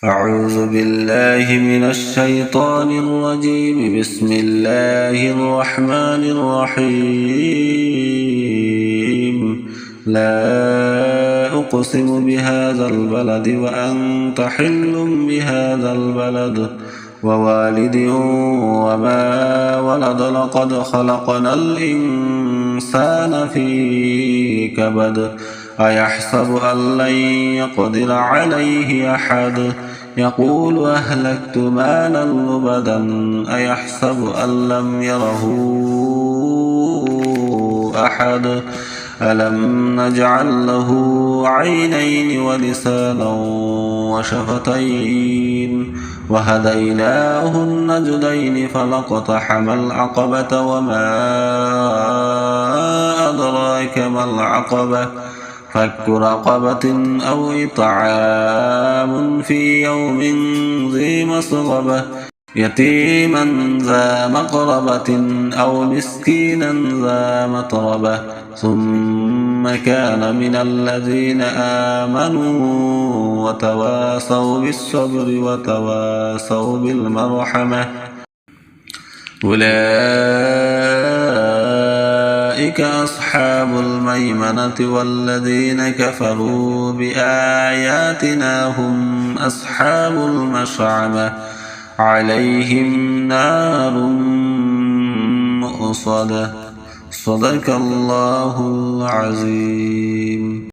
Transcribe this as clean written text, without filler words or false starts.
أعوذ بالله من الشيطان الرجيم. بسم الله الرحمن الرحيم. لا أقسم بهذا البلد وأنت حل بهذا البلد ووالد وما ولد. لقد خلقنا الإنسان في كبد. أيحسب أن لن يقدر عليه أحد. يقول أهلكت مالا لبدا. أيحسب أن لم يره أحد. ألم نجعل له عينين ولسانا وشفتين وهديناه النجدين. فلاقتحم العقبة وما أدراك ما العقبة. فك رقبة أو إطعام في يوم ذي مسغبة. يتيما ذا مقربة أو مسكينا ذا متربة. ثم كان من الذين آمنوا وتواصوا بالصبر وتواصوا بالمرحمة. أولئك أصحاب الميمنة. والذين كفروا بآياتنا هم أصحاب المشأمة. عليهم نار مؤصدة. صدق الله العظيم.